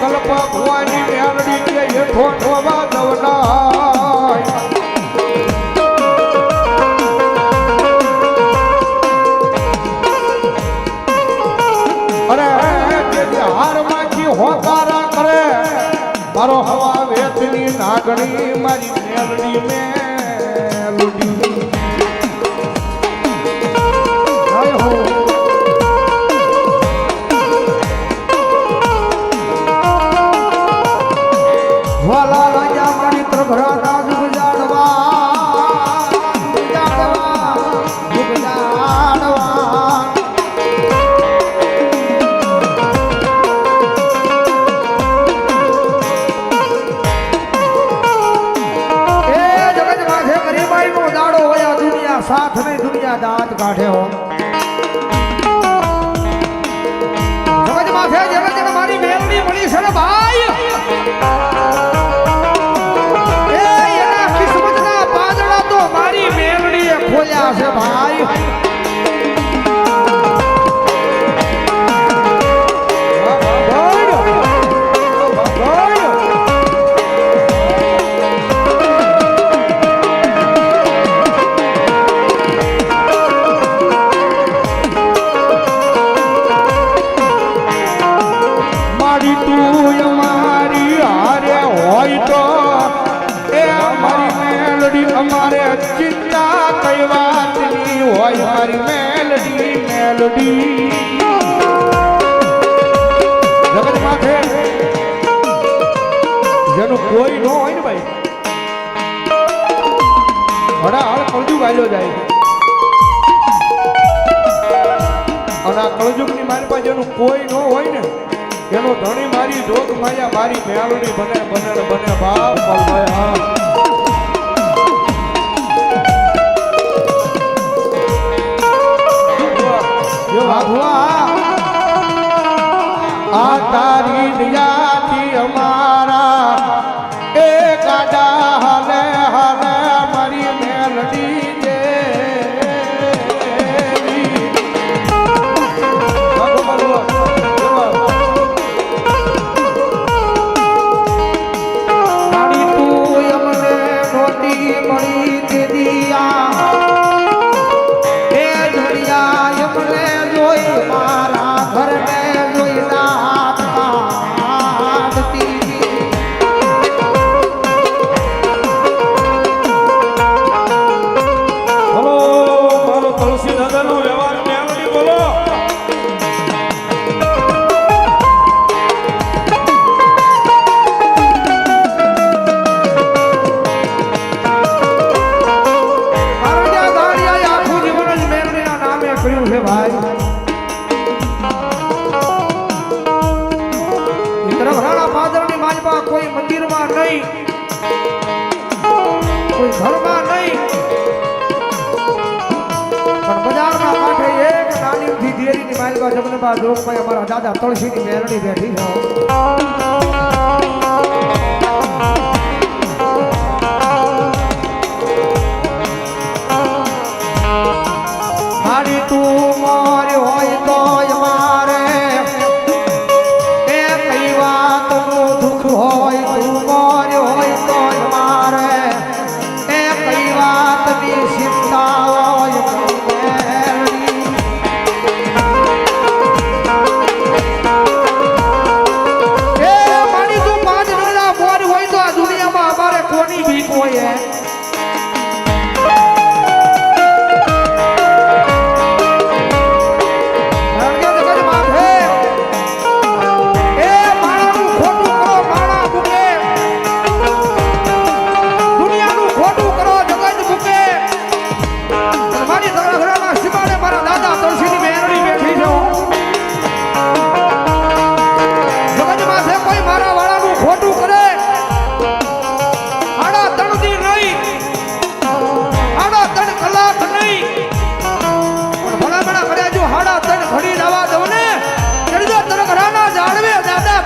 કલ્પ ભુવાની મેલડી કે હેઠો નોવા દવનાય અરે જે હારમાંથી હોકારા કરે મારો હવા વેચની નાગણી મારી મેલડી મેલડી વાલા રાજા મારી પ્રભરા રાજ ગુજાડવા साथ में दुनिया दांत काढ़े हो समझ माथे जगत जग मारी मेलनी बड़ी सर भाई ए एना किस्मत ना पादड़ा तो मारी मेलनी खोल्या से भाई અમારે ચિંતા કઈ વાતની હોય મારી મેલડી મેલડી જગત માથે જેનું કોઈ ન હોય ને ભાઈ હડાહડ કળજુગ આવ્યો જાય અને આ કળજુગની મારી પાસે જેનું કોઈ ન હોય ને એનો ધણી મારી જોગ માયા મારી મેલડી બને બને બને બાપ ભાઈ હા આ તારી દયાથી અમારા એ કાડા હાલે હાલે મારી મેલડી દેવી મારી તું અમને નોતી મળી તે દિયા એ ધડિયા અમને જોઈ મારા ઘરને કોઈ મંદિરમાં નહીં કોઈ ઘરમાં નહીં પણ બજારના કાંઠે એક નાની ઊંધી દેરીની માલબા જગનબા જોગભાઈ અમારા દાદા તુલસીની મેરડી બેઠી છે મારી તું મોરી હોય તો મારે એ કઈ વાતનું દુઃખ હોય તું મોરી હોય તો મારે એ કઈ વાતની ચિંતા હોય એ મારી તું 5 ડોલા મોર હોય તો આ દુનિયામાં અમારે કોની ભીખ હોય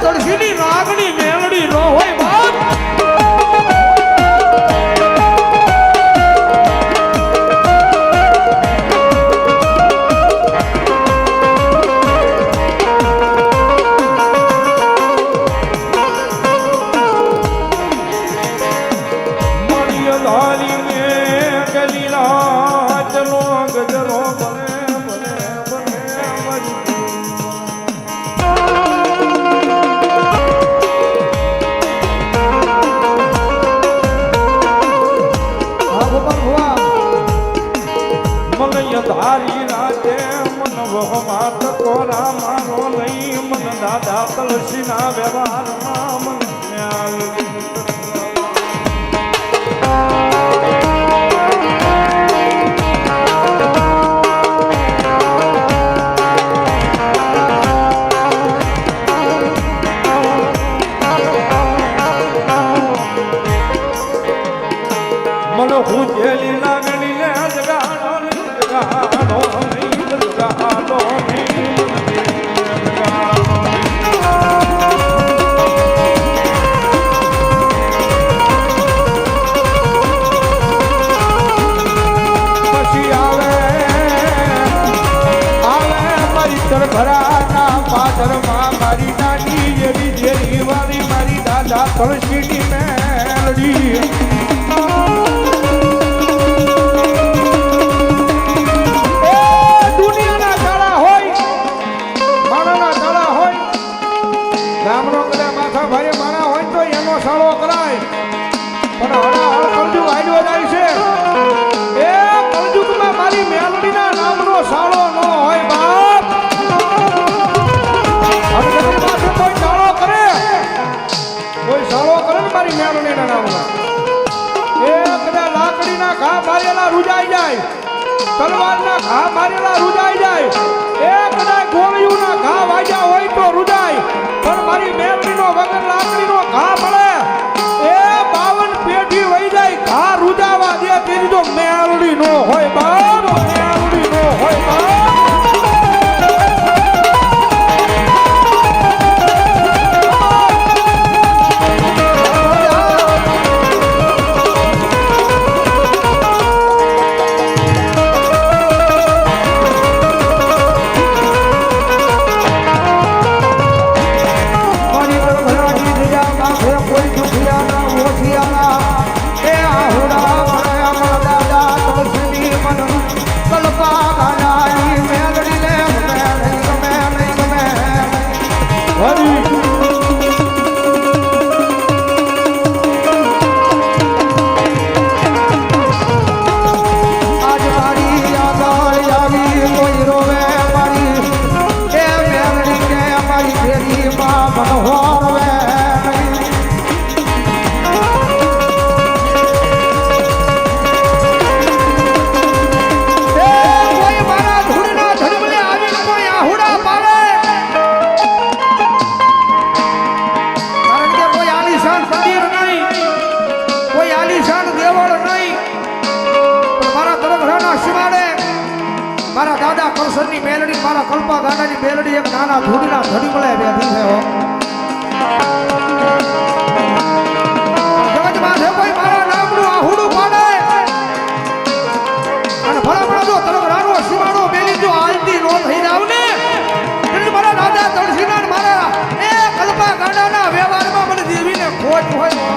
તુલસીની નાગની મેલડી નો હોય બાપ દાદા તુલસીની મેલડી દુનિયાના તાળા હોય માણાના તાળા હોય ગામનો કદાચ માથા ભાઈ માણા હોય તો એનો સાળો કરાય પણ હળાહળ કલજુગ આડ્યો જાય છે એ કલજુગમાં મારી મેલડીના નામનો સાળો ન હોય બાપ કોઈ સાળો કરે ને મારી મેલડીના નામના એ કદાચ લાકડીના ઘા મારેલા રૂજાઈ જાય તલવારના ઘા મારેલા રૂજાઈ જાય એ કદાચ ગોળીઓના ઘા વાગ્યા હોય તો રૂજાય પણ મારી મેલડીનો વગર લાકડીનો ઘા મળે એ 52 પેઢી વહી જાય ઘા રૂજાવા દે તેની તો મેલડી નો હોય બાપ મેલડી નો હોય બાપ મારા દાદા કરશનની મેલડી મારા કલ્પા ગાડાની મેલડી એક નાના ધૂળના ધડી મળે બેઠી છે હો જગતમાં છે કોઈ મારા નામનું આહુડું પાડે અને ભલા જો તરફ રાનો શિવાળો મેલી જો આલતી નો થઈ જાવ ને એટલે મારા દાદા તળસીના મારા એ કલ્પા ગાડાના વ્યવહારમાં મને દેવીને ખોટ હોય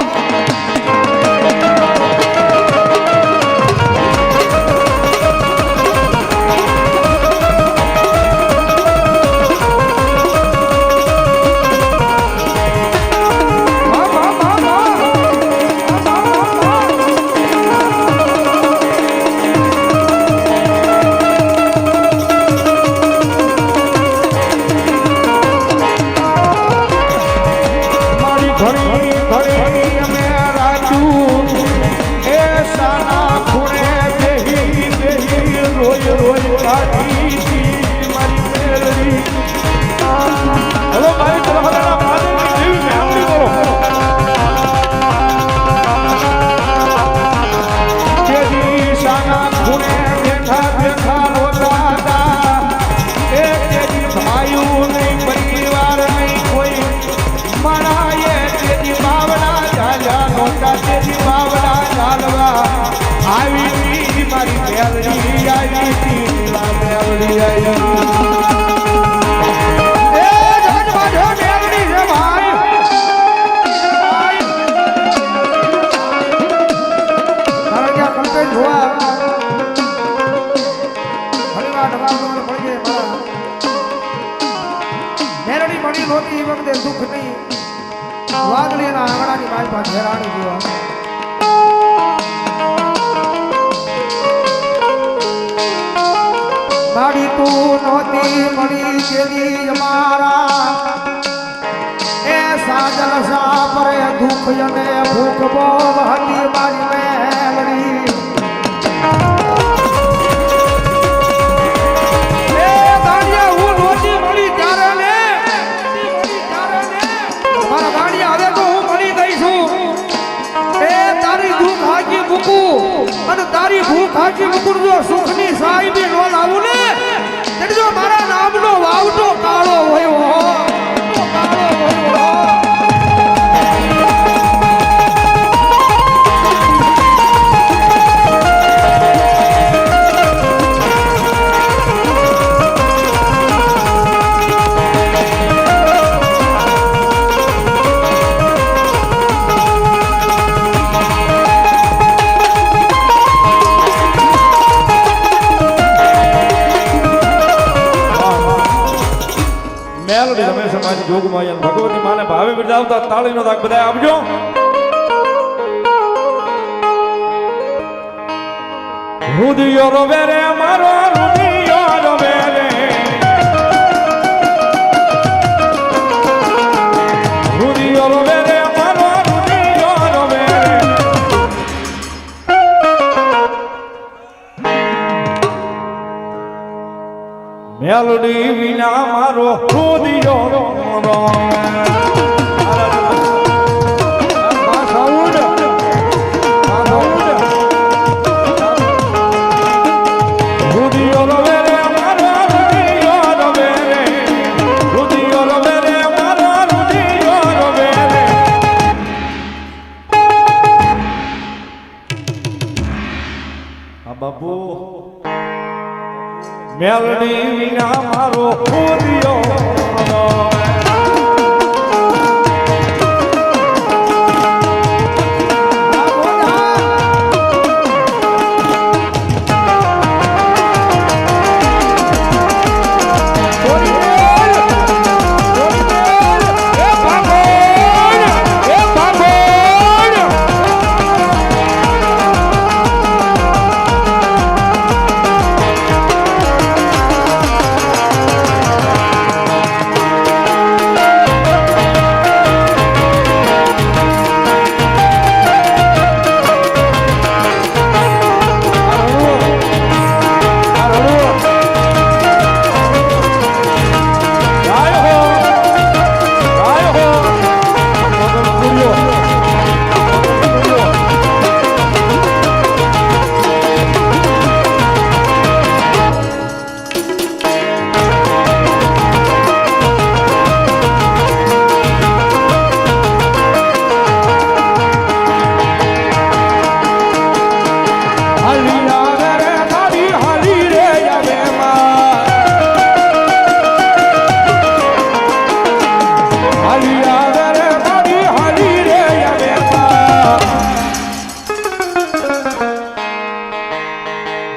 દુઃખ નહીં વાદળીના આંગણાની મારી પાસે હેરાણી જેવા મારી તું નહોતી મળી કેદી અમારા એ સાજલ સાપરે દુઃખ અને ભૂખ બહુ હતી મારી મેલડી અને તારી ભૂખ હાકી મુકુર જો સુખની સાહેબી નો લાવું ને એટલે જો મારા નામનો વાવટો કાળો હોય મારી જોગમાં અને ભગવતી માને ભાવે બિરદાવતા તાળીનો દાગ બધા આપજો. રુદિયો રોવે રે મારો રુદિયો રોવે રે, રુદિયો રોવે રે મારો રુદિયો રોવે રે. મેલડી વિના મારો રુદિયો રોવે. મેલડી વિના મારો રુદિયો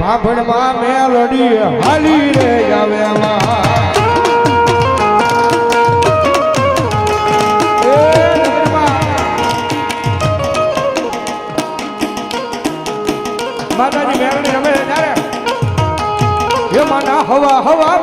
ભાભણમાં મેલડી હાલી રે આવે માતાજી મેલડી રમે ત્યારે એ માના હવા હવા